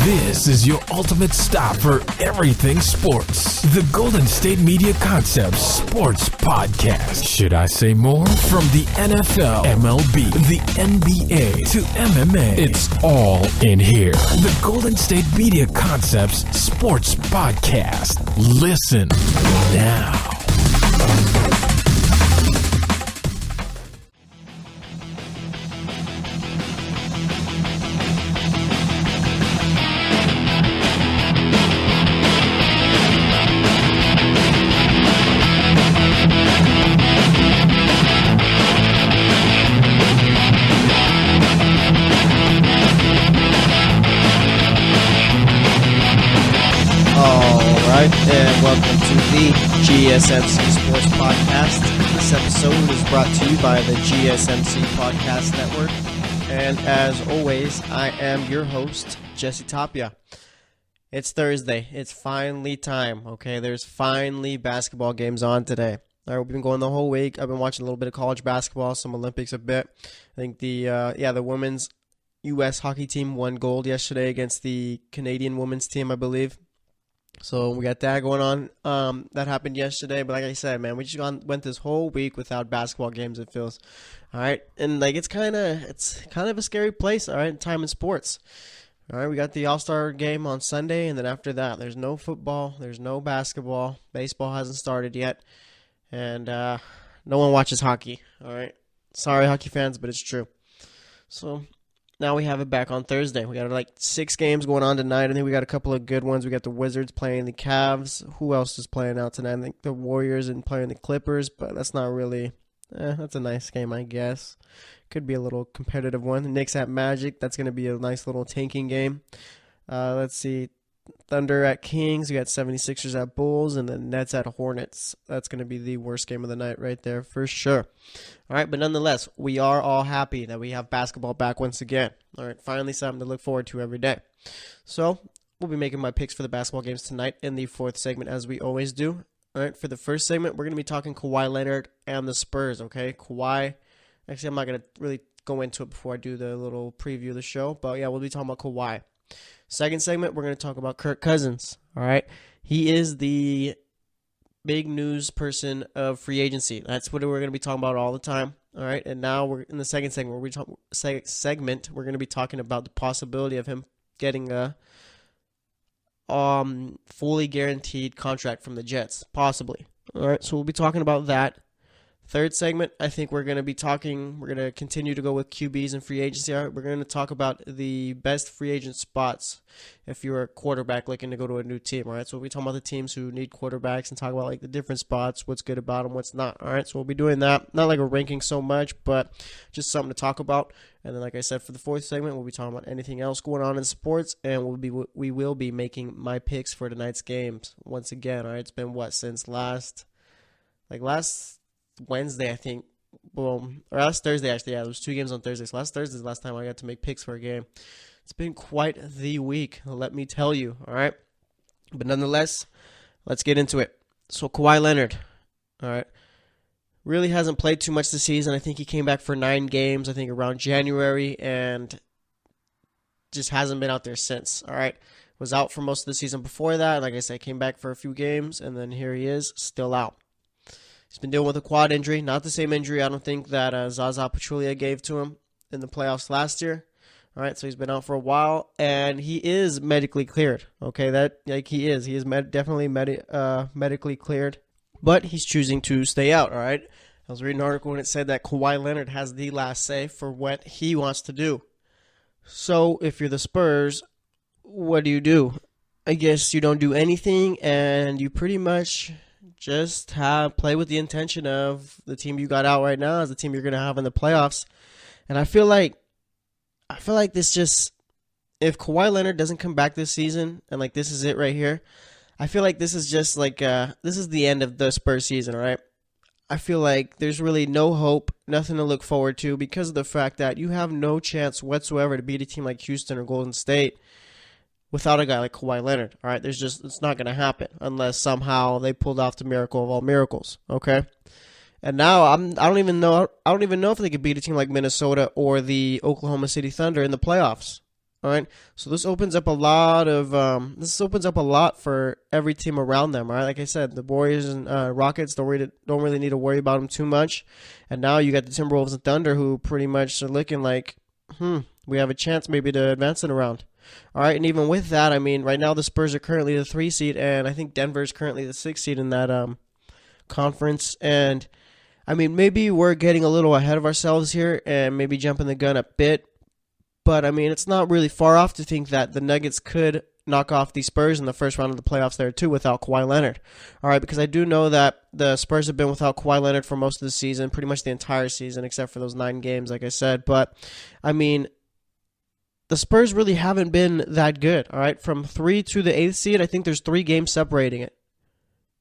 This is your ultimate stop for everything sports. The Golden State Media Concepts Sports Podcast. Should I say more? From the NFL, MLB, the NBA to MMA, it's all in here. The Golden State Media Concepts Sports Podcast. Listen now. And welcome to the GSMC Sports Podcast. This episode is brought to you by the GSMC Podcast Network. And as always, I am your host, Jesse Tapia. It's Thursday. It's finally time, okay? There's finally basketball games on today. All right, we've been going the whole week. I've been watching a little bit of college basketball, some Olympics a bit. I think the women's U.S. hockey team won gold yesterday against the Canadian women's team, I believe. So we got that going on. That happened yesterday, but like I said, man, we just went this whole week without basketball games. It feels, all right, and like it's kind of a scary place. All right, time in sports. All right, we got the All-Star game on Sunday, and then after that, there's no football, there's no basketball, baseball hasn't started yet, and no one watches hockey. All right, sorry, hockey fans, but it's true. So now we have it back on Thursday. We got like 6 games going on tonight. I think we got a couple of good ones. We got the Wizards playing the Cavs. Who else is playing out tonight? I think the Warriors and playing the Clippers, but that's not really that's a nice game, I guess. Could be a little competitive one. The Knicks at Magic. That's going to be a nice little tanking game. Let's see. Thunder at Kings. We got 76ers at Bulls, and the Nets at Hornets. That's going to be the worst game of the night right there for sure. All right, but nonetheless, we are all happy that we have basketball back once again. All right, finally something to look forward to every day. So we'll be making my picks for the basketball games tonight in the fourth segment, as we always do. All right, for the first segment, we're going to be talking Kawhi Leonard and the Spurs, okay? Kawhi, actually, I'm not going to really go into it before I do the little preview of the show, but yeah, we'll be talking about Kawhi. Second segment, we're going to talk about Kirk Cousins, all right? He is the big news person of free agency. That's what we're going to be talking about all the time, all right? And now we're in the second segment, we're going to be talking about the possibility of him getting a fully guaranteed contract from the Jets, possibly. All right, so we'll be talking about that. Third segment, I think we're going to continue to go with QBs and free agency. We're going to talk about the best free agent spots if you're a quarterback looking to go to a new team, all right? So we'll be talking about the teams who need quarterbacks and talk about like the different spots, what's good about them, what's not, all right? So we'll be doing that. Not like a ranking so much, but just something to talk about. And then like I said, for the fourth segment, we'll be talking about anything else going on in sports, and we will be making my picks for tonight's games once again, all right? It's been since last Wednesday, I think. Well, or last Thursday, actually. Yeah, there was 2 games on Thursday. So last Thursday is the last time I got to make picks for a game. It's been quite the week, let me tell you, all right? But nonetheless, let's get into it. So Kawhi Leonard, all right, really hasn't played too much this season. I think he came back for 9 games, I think around January, and just hasn't been out there since, all right? Was out for most of the season before that. Like I said, came back for a few games, and then here he is, still out. He's been dealing with a quad injury, not the same injury I don't think that Zaza Pachulia gave to him in the playoffs last year. All right, so he's been out for a while, and he is medically cleared. Okay, he is definitely medically cleared, but he's choosing to stay out. All right, I was reading an article and it said that Kawhi Leonard has the last say for what he wants to do. So if you're the Spurs, what do? I guess you don't do anything, and you pretty much just play with the intention of the team you got out right now as the team you're going to have in the playoffs. And I feel like this just, if Kawhi Leonard doesn't come back this season, and like this is it right here, I feel like this is just like this is the end of the Spurs season, all right? I feel like there's really no hope, nothing to look forward to, because of the fact that you have no chance whatsoever to beat a team like Houston or Golden State without a guy like Kawhi Leonard. All right, it's not going to happen unless somehow they pulled off the miracle of all miracles. Okay, and now I don't even know if they could beat a team like Minnesota or the Oklahoma City Thunder in the playoffs. All right, so this opens up a lot for every team around them. All right, like I said, the Warriors and Rockets don't really need to worry about them too much, and now you got the Timberwolves and Thunder, who pretty much are looking like, we have a chance maybe to advance it around. All right, and even with that, I mean, right now the Spurs are currently the 3 seed, and I think Denver's currently the 6 seed in that conference, and I mean, maybe we're getting a little ahead of ourselves here and maybe jumping the gun a bit. But, I mean, it's not really far off to think that the Nuggets could knock off the Spurs in the first round of the playoffs there, too, without Kawhi Leonard. All right, because I do know that the Spurs have been without Kawhi Leonard for most of the season, pretty much the entire season, except for those 9 games, like I said. But, I mean, the Spurs really haven't been that good, all right? From 3 to the 8th seed, I think there's 3 games separating it.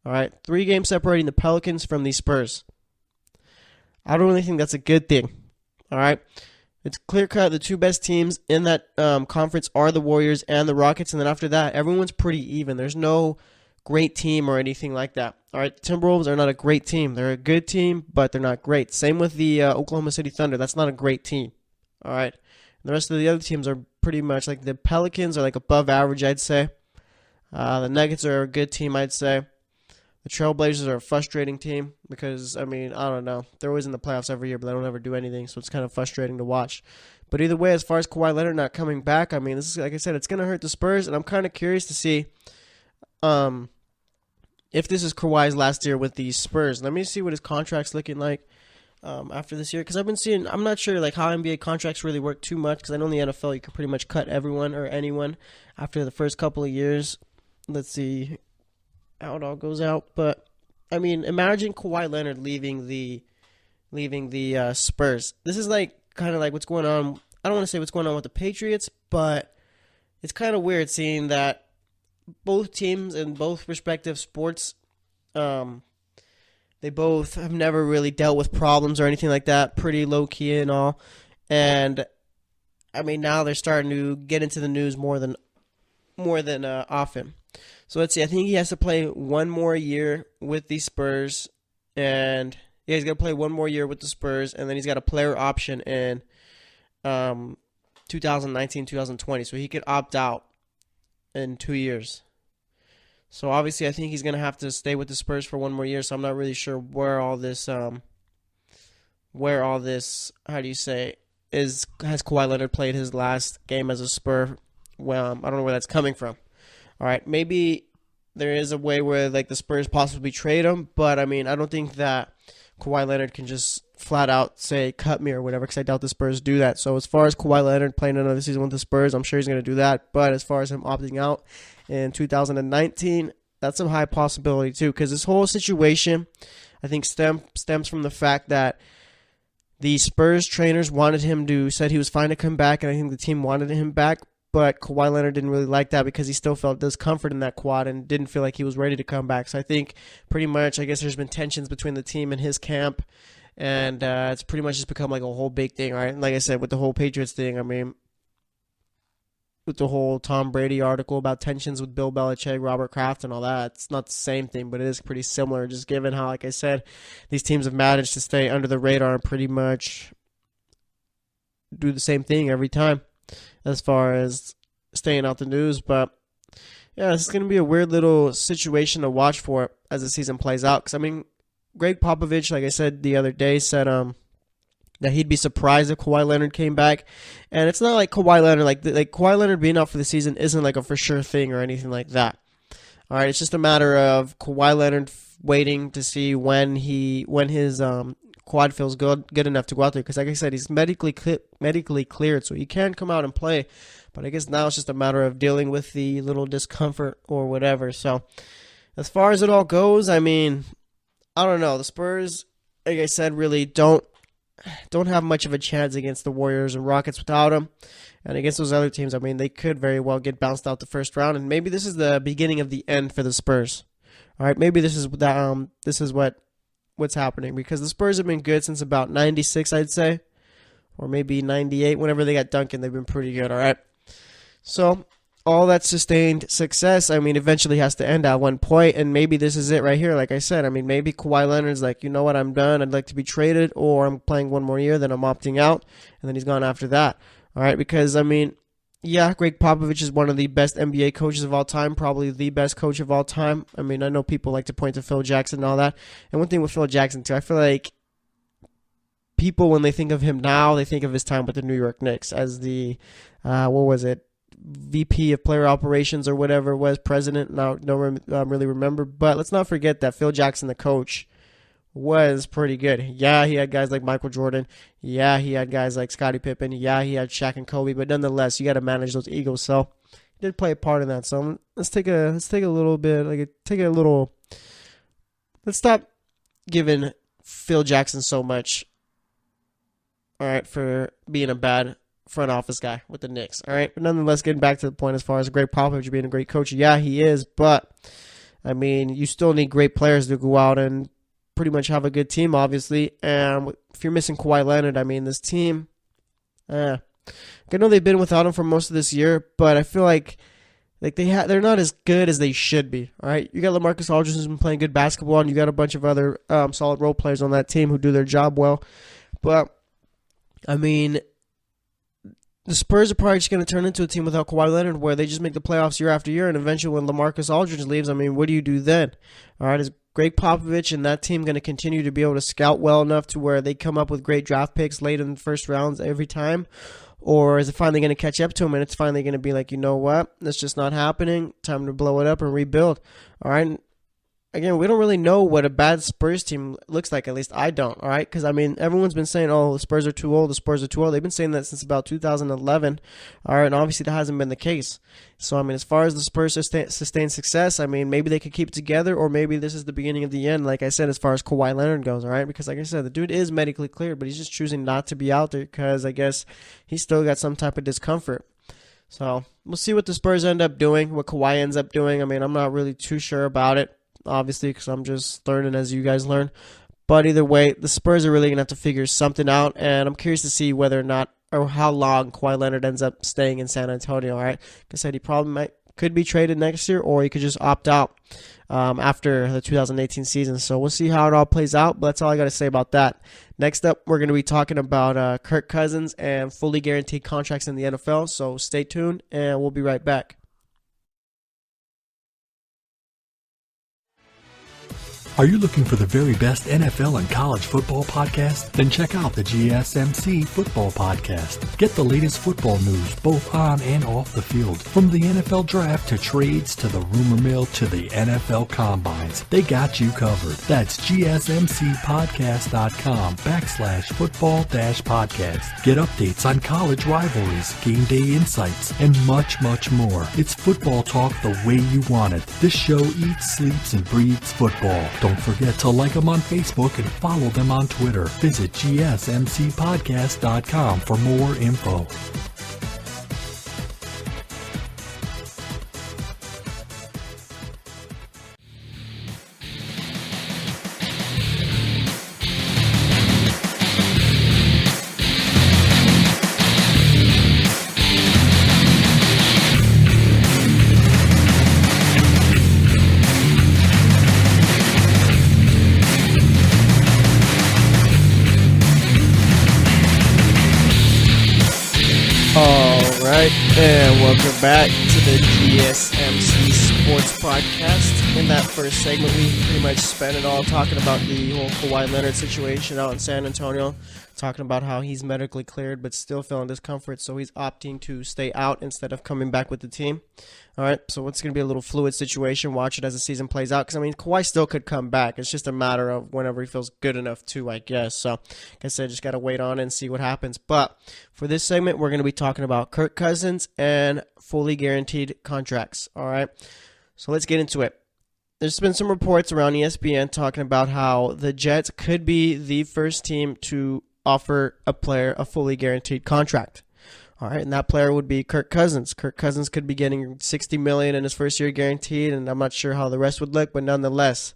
All right, 3 games separating the Pelicans from the Spurs. I don't really think that's a good thing, all right? It's clear-cut. The 2 best teams in that conference are the Warriors and the Rockets, and then after that, everyone's pretty even. There's no great team or anything like that. All right, the Timberwolves are not a great team. They're a good team, but they're not great. Same with the Oklahoma City Thunder. That's not a great team. All right, the rest of the other teams are pretty much like the Pelicans are like above average, I'd say. The Nuggets are a good team, I'd say. The Trailblazers are a frustrating team because, I mean, I don't know. They're always in the playoffs every year, but they don't ever do anything, so it's kind of frustrating to watch. But either way, as far as Kawhi Leonard not coming back, I mean, this is, like I said, it's going to hurt the Spurs, and I'm kind of curious to see if this is Kawhi's last year with the Spurs. Let me see what his contract's looking like after this year, because I've been seeing, I'm not sure like how NBA contracts really work too much, because I know in the NFL you can pretty much cut everyone or anyone after the first couple of years. Let's see how it all goes out, but I mean, imagine Kawhi Leonard leaving the Spurs. This is like kind of like what's going on. I don't want to say what's going on with the Patriots, but it's kind of weird seeing that both teams in both respective sports, they both have never really dealt with problems or anything like that. Pretty low key and all, and I mean now they're starting to get into the news more than often. So let's see. I think he has to play one more year with the Spurs, and he's going to play one more year with the Spurs, and then he's got a player option in 2019, 2020. So he could opt out in 2 years. So obviously, I think he's going to have to stay with the Spurs for one more year. So I'm not really sure where all this, how do you say, has Kawhi Leonard played his last game as a Spur? Well, I don't know where that's coming from. All right, maybe there is a way where like the Spurs possibly trade him, but I mean, I don't think that Kawhi Leonard can just flat out say cut me or whatever, because I doubt the Spurs do that. So as far as Kawhi Leonard playing another season with the Spurs, I'm sure he's going to do that. But as far as him opting out in 2019, that's a high possibility too, because this whole situation, I think, stems from the fact that the Spurs trainers said he was fine to come back, and I think the team wanted him back. But Kawhi Leonard didn't really like that because he still felt discomfort in that quad and didn't feel like he was ready to come back. So I think pretty much, I guess there's been tensions between the team and his camp, and it's pretty much just become like a whole big thing, right? And like I said, with the whole Patriots thing, I mean, with the whole Tom Brady article about tensions with Bill Belichick, Robert Kraft, and all that, it's not the same thing, but it is pretty similar, just given how, like I said, these teams have managed to stay under the radar and pretty much do the same thing every time as far as staying out the news. But yeah, this is going to be a weird little situation to watch for as the season plays out. Because I mean, Greg Popovich, like I said the other day, said that he'd be surprised if Kawhi Leonard came back. And it's not like Kawhi Leonard, like Kawhi Leonard being out for the season isn't like a for sure thing or anything like that. All right, it's just a matter of Kawhi Leonard waiting to see when his quad feels good enough to go out there, because like I said, he's medically cleared, so he can come out and play. But I guess now it's just a matter of dealing with the little discomfort or whatever. So as far as it all goes, I mean, I don't know. The Spurs, like I said, really don't have much of a chance against the Warriors and Rockets without him. And against those other teams, I mean, they could very well get bounced out the first round, and maybe this is the beginning of the end for the Spurs. All right, maybe this is what's happening, because the Spurs have been good since about 96, I'd say, or maybe 98. Whenever they got Duncan, they've been pretty good, all right? So all that sustained success, I mean, eventually has to end at one point, and maybe this is it right here. Like I said, I mean, maybe Kawhi Leonard's like, you know what, I'm done. I'd like to be traded, or I'm playing one more year, then I'm opting out, and then he's gone after that, all right? Because, I mean, Yeah, Greg Popovich is one of the best NBA coaches of all time, probably the best coach of all time. I mean, I know people like to point to Phil Jackson and all that. And one thing with Phil Jackson, too, I feel like people, when they think of him now, they think of his time with the New York Knicks as the, VP of player operations or whatever it was, president. Now, don't really remember. But let's not forget that Phil Jackson, the coach, was pretty good. Yeah, he had guys like Michael Jordan. Yeah, he had guys like Scottie Pippen. Yeah, he had Shaq and Kobe. But nonetheless, you got to manage those egos. So he did play a part in that. So let's take a little bit, let's stop giving Phil Jackson so much, all right, for being a bad front office guy with the Knicks, all right? But nonetheless, getting back to the point as far as Greg Popovich being a great coach, yeah, he is, but, I mean, you still need great players to go out and pretty much have a good team, obviously, and if you're missing Kawhi Leonard, I mean, this team, I know they've been without him for most of this year, but I feel like they're not as good as they should be, all right? You got LaMarcus Aldridge who's been playing good basketball, and you got a bunch of other solid role players on that team who do their job well, but, I mean, the Spurs are probably just going to turn into a team without Kawhi Leonard where they just make the playoffs year after year, and eventually when LaMarcus Aldridge leaves, I mean, what do you do then? All right, is Greg Popovich and that team going to continue to be able to scout well enough to where they come up with great draft picks late in the first rounds every time? Or is it finally going to catch up to them and it's finally going to be like, you know what, that's just not happening, time to blow it up and rebuild? All right, again, we don't really know what a bad Spurs team looks like. At least I don't, all right? Because, I mean, everyone's been saying, oh, the Spurs are too old, the Spurs are too old. They've been saying that since about 2011, all right? And obviously that hasn't been the case. So, I mean, as far as the Spurs sustain success, I mean, maybe they could keep it together or maybe this is the beginning of the end, like I said, as far as Kawhi Leonard goes, all right? Because, like I said, the dude is medically cleared, but he's just choosing not to be out there because I guess he's still got some type of discomfort. So, we'll see what the Spurs end up doing, what Kawhi ends up doing. I mean, I'm not really too sure about it, obviously, because I'm just learning as you guys learn. But either way, the Spurs are really going to have to figure something out, and I'm curious to see whether or not or how long Kawhi Leonard ends up staying in San Antonio, all right? Like I said, he probably could be traded next year, or he could just opt out after the 2018 season. So we'll see how it all plays out, but that's all I got to say about that. Next up, we're going to be talking about Kirk Cousins and fully guaranteed contracts in the NFL, so stay tuned, and we'll be right back. Are you looking for the very best NFL and college football podcast? Then check out the GSMC Football Podcast. Get the latest football news both on and off the field. From the NFL Draft to trades to the rumor mill to the NFL Combines. They got you covered. That's GSMCpodcast.com/football-podcast. Get updates on college rivalries, game day insights, and much, much more. It's football talk the way you want it. This show eats, sleeps, and breathes football. Don't forget to like them on Facebook and follow them on Twitter. Visit GSMCpodcast.com for more info. And welcome back to the GSMC Sports Podcast. In that first segment, we pretty much spent it all talking about the whole Kawhi Leonard situation out in San Antonio, talking about how he's medically cleared but still feeling discomfort, so he's opting to stay out instead of coming back with the team. All right, so it's going to be a little fluid situation. Watch it as the season plays out because, I mean, Kawhi still could come back. It's just a matter of whenever he feels good enough to, I guess. So, like I said, just got to wait on it and see what happens. But for this segment, we're going to be talking about Kirk Cousins and fully guaranteed contracts. All right, so let's get into it. There's been some reports around ESPN talking about how the Jets could be the first team to offer a player a fully guaranteed contract. All right, and that player would be Kirk Cousins. Kirk Cousins could be getting $60 million in his first year guaranteed, and I'm not sure how the rest would look, but nonetheless,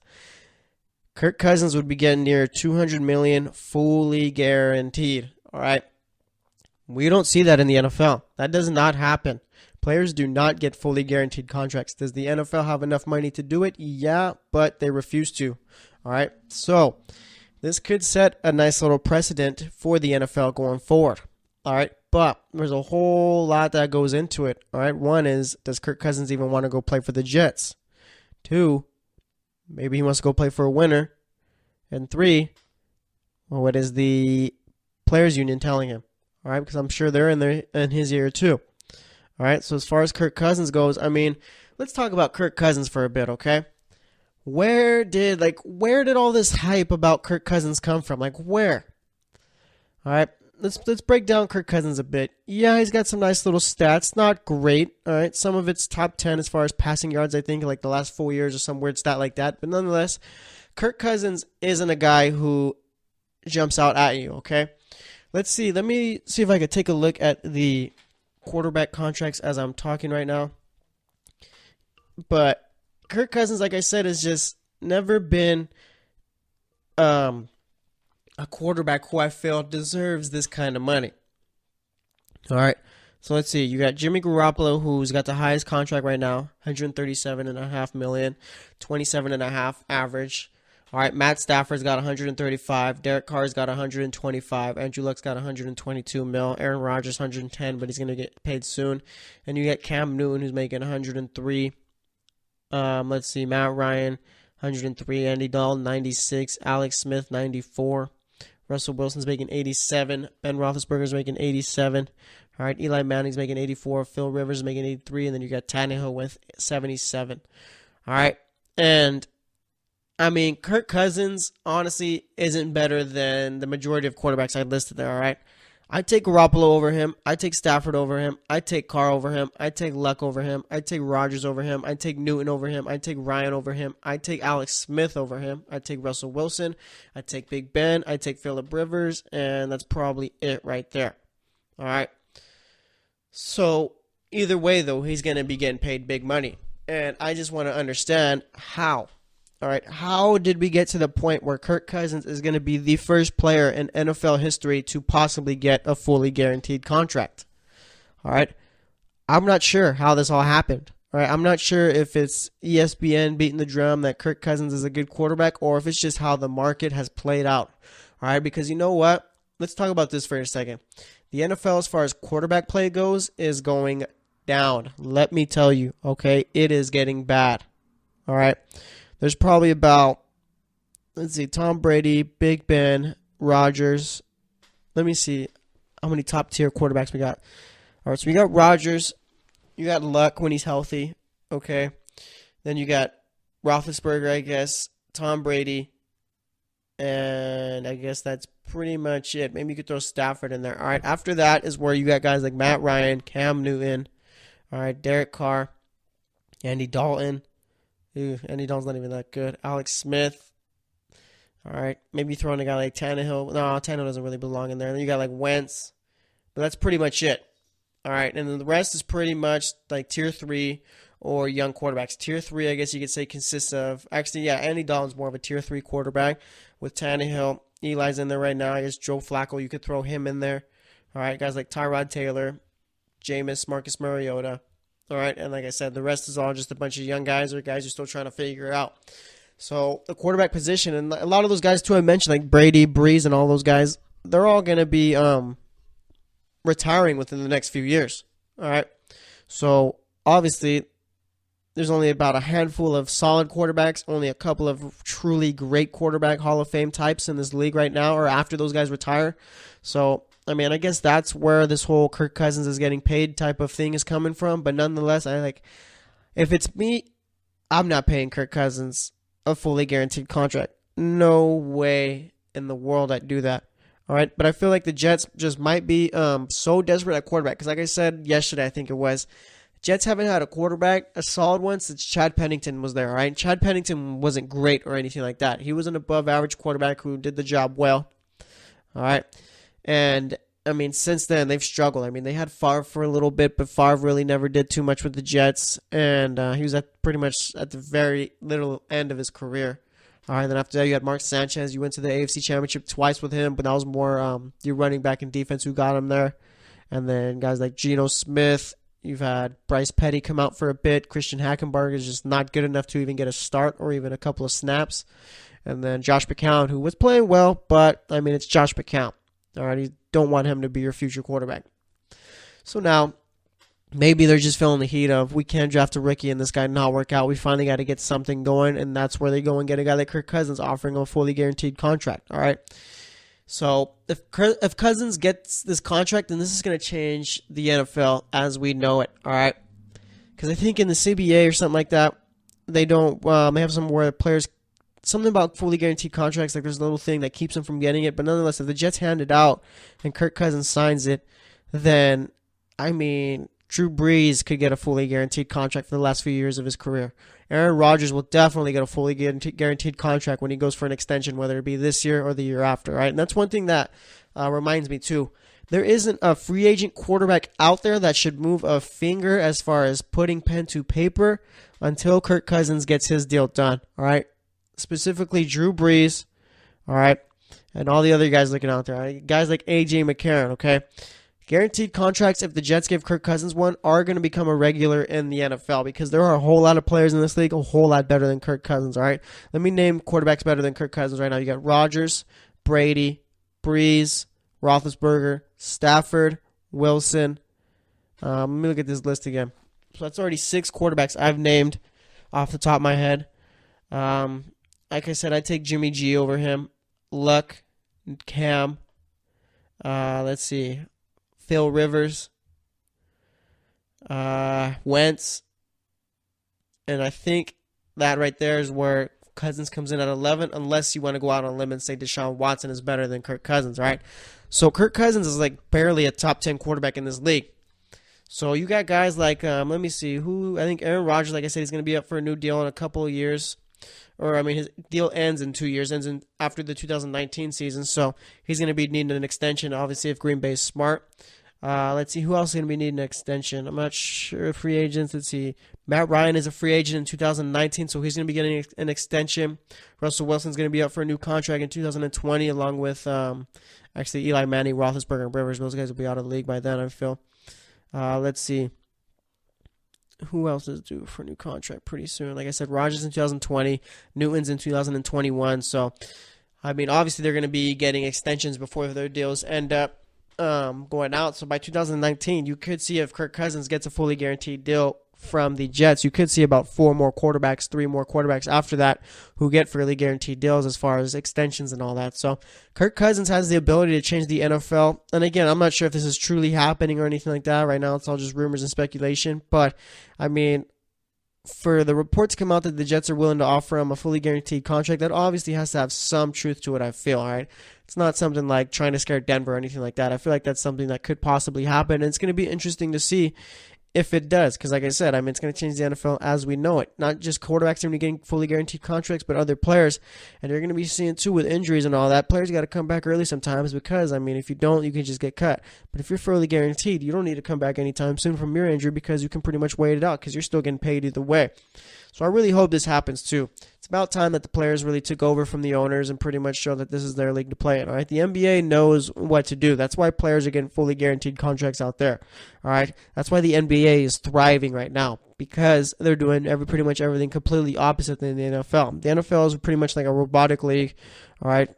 Kirk Cousins would be getting near $200 million fully guaranteed. All right, we don't see that in the NFL. That does not happen. Players do not get fully guaranteed contracts. Does the NFL have enough money to do it? Yeah, but they refuse to. All right, so this could set a nice little precedent for the NFL going forward. All right, but there's a whole lot that goes into it. All right, one is, does Kirk Cousins even want to go play for the Jets? Two, maybe he wants to go play for a winner. And three, well, what is the players union telling him? All right, because I'm sure they're in his ear too. All right, so as far as Kirk Cousins goes, I mean, let's talk about Kirk Cousins for a bit, okay? Where did all this hype about Kirk Cousins come from? Like, where? All right, let's break down Kirk Cousins a bit. Yeah, he's got some nice little stats. Not great, all right? Some of it's top 10 as far as passing yards, I think, like the last 4 years or some weird stat like that. But nonetheless, Kirk Cousins isn't a guy who jumps out at you, okay? Let me see if I could take a look at the quarterback contracts as I'm talking right now. But Kirk Cousins, like I said, has just never been a quarterback who I feel deserves this kind of money. All right, so let's see. You got Jimmy Garoppolo, who's got the highest contract right now, $137.5 million, 27.5 average. All right, Matt Stafford's got 135. Derek Carr's got 125. Andrew Luck's got 122 mil. Aaron Rodgers 110, but he's going to get paid soon. And you get Cam Newton, who's making 103. Let's see, Matt Ryan 103. Andy Dalton 96. Alex Smith 94. Russell Wilson's making 87. Ben Roethlisberger's making 87. All right, Eli Manning's making 84. Phil Rivers is making 83. And then you got Tannehill with 77. All right, and I mean, Kirk Cousins, honestly, isn't better than the majority of quarterbacks I listed there, all right? I take Garoppolo over him. I take Stafford over him. I take Carr over him. I take Luck over him. I take Rodgers over him. I take Newton over him. I take Ryan over him. I take Alex Smith over him. I take Russell Wilson. I take Big Ben. I take Phillip Rivers, and that's probably it right there, all right? So either way, though, he's going to be getting paid big money, and I just want to understand how. All right, how did we get to the point where Kirk Cousins is going to be the first player in NFL history to possibly get a fully guaranteed contract? All right, I'm not sure how this all happened. All right, I'm not sure if it's ESPN beating the drum that Kirk Cousins is a good quarterback or if it's just how the market has played out. All right, because you know what? Let's talk about this for a second. The NFL, as far as quarterback play goes, is going down. Let me tell you, okay? It is getting bad. All right. There's probably about, let's see, Tom Brady, Big Ben, Rodgers. Let me see how many top-tier quarterbacks we got. All right, so we got Rodgers. You got Luck when he's healthy, okay? Then you got Roethlisberger, I guess, Tom Brady, and I guess that's pretty much it. Maybe you could throw Stafford in there. All right, after that is where you got guys like Matt Ryan, Cam Newton, all right, Derek Carr, Andy Dalton. Andy Dalton's not even that good. Alex Smith. All right. Maybe throw in a guy like Tannehill. No, Tannehill doesn't really belong in there. Then you got like Wentz. But that's pretty much it. All right. And then the rest is pretty much like tier 3 or young quarterbacks. Tier 3, I guess you could say, consists of... Actually, yeah, Andy Dalton's more of a tier 3 quarterback with Tannehill. Eli's in there right now. I guess Joe Flacco, you could throw him in there. All right. Guys like Tyrod Taylor, Jameis, Marcus Mariota. All right, and like I said, the rest is all just a bunch of young guys or guys who are still trying to figure it out. So the quarterback position, and a lot of those guys too I mentioned, like Brady, Breeze, and all those guys, they're all going to be retiring within the next few years. All right, so obviously there's only about a handful of solid quarterbacks, only a couple of truly great quarterback Hall of Fame types in this league right now, or after those guys retire. So I mean, I guess that's where this whole Kirk Cousins is getting paid type of thing is coming from. But nonetheless, if it's me, I'm not paying Kirk Cousins a fully guaranteed contract. No way in the world I'd do that. All right, but I feel like the Jets just might be so desperate at quarterback. Because like I said yesterday, I think it was, Jets haven't had a quarterback, a solid one, since Chad Pennington was there. All right, Chad Pennington wasn't great or anything like that. He was an above-average quarterback who did the job well. All right. And, I mean, since then, they've struggled. I mean, they had Favre for a little bit, but Favre really never did too much with the Jets. And he was pretty much at the very little end of his career. All right, then after that, you had Mark Sanchez. You went to the AFC Championship twice with him, but that was more your running back and defense who got him there. And then guys like Geno Smith. You've had Bryce Petty come out for a bit. Christian Hackenberg is just not good enough to even get a start or even a couple of snaps. And then Josh McCown, who was playing well, but, I mean, it's Josh McCown. All right, you don't want him to be your future quarterback. So now, maybe they're just feeling the heat of, we can't draft a rookie and this guy not work out. We finally got to get something going, and that's where they go and get a guy like Kirk Cousins, offering him a fully guaranteed contract. All right. So if Cousins gets this contract, then this is going to change the NFL as we know it. All right. Because I think in the CBA or something like that, they don't. They have some where players, something about fully guaranteed contracts. Like there's a little thing that keeps them from getting it. But nonetheless, if the Jets hand it out and Kirk Cousins signs it, then I mean, Drew Brees could get a fully guaranteed contract for the last few years of his career. Aaron Rodgers will definitely get a fully guaranteed contract when he goes for an extension, whether it be this year or the year after, right? And that's one thing that reminds me, too. There isn't a free agent quarterback out there that should move a finger as far as putting pen to paper until Kirk Cousins gets his deal done, all right? Specifically, Drew Brees, all right? And all the other guys looking out there, right? Guys like A.J. McCarron, okay? Guaranteed contracts, if the Jets give Kirk Cousins one, are going to become a regular in the NFL because there are a whole lot of players in this league a whole lot better than Kirk Cousins, all right? Let me name quarterbacks better than Kirk Cousins right now. You got Rodgers, Brady, Brees, Roethlisberger, Stafford, Wilson. Let me look at this list again. So that's already 6 quarterbacks I've named off the top of my head. Like I said, I take Jimmy G over him. Luck, Cam. Let's see. Phil Rivers, Wentz, and I think that right there is where Cousins comes in at 11, unless you want to go out on a limb and say Deshaun Watson is better than Kirk Cousins, right? So Kirk Cousins is like barely a top 10 quarterback in this league. So you got guys like, let me see, I think Aaron Rodgers, like I said, he's going to be up for a new deal in a couple of years. Or, I mean, his deal ends in 2 years, ends after the 2019 season. So he's going to be needing an extension, obviously, if Green Bay's smart. Let's see, who else is going to be needing an extension? I'm not sure. Free agents, let's see. Matt Ryan is a free agent in 2019, so he's going to be getting an extension. Russell Wilson's going to be up for a new contract in 2020, along with, actually, Eli Manning, Roethlisberger, and Rivers. Those guys will be out of the league by then, I feel. Let's see. Who else is due for a new contract pretty soon? Like I said, Rodgers in 2020, Newton's in 2021. So, I mean, obviously they're going to be getting extensions before their deals end up going out. So by 2019, you could see if Kirk Cousins gets a fully guaranteed deal from the Jets, you could see about 3 more quarterbacks after that who get fairly guaranteed deals as far as extensions and all that. So Kirk Cousins has the ability to change the NFL. And again, I'm not sure if this is truly happening or anything like that. Right now, it's all just rumors and speculation. But, I mean, for the reports to come out that the Jets are willing to offer him a fully guaranteed contract, that obviously has to have some truth to it, I feel, all right? It's not something like trying to scare Denver or anything like that. I feel like that's something that could possibly happen, and it's going to be interesting to see if it does, because like I said, I mean, it's going to change the NFL as we know it. Not just quarterbacks are going to be getting fully guaranteed contracts, but other players. And you're going to be seeing, too, with injuries and all that, players got to come back early sometimes because, I mean, if you don't, you can just get cut. But if you're fully guaranteed, you don't need to come back anytime soon from your injury because you can pretty much wait it out because you're still getting paid either way. So I really hope this happens, too. It's about time that the players really took over from the owners and pretty much show that this is their league to play in, all right? The NBA knows what to do. That's why players are getting fully guaranteed contracts out there, all right? That's why the NBA is thriving right now because they're doing pretty much everything completely opposite than the NFL. The NFL is pretty much like a robotic league, all right?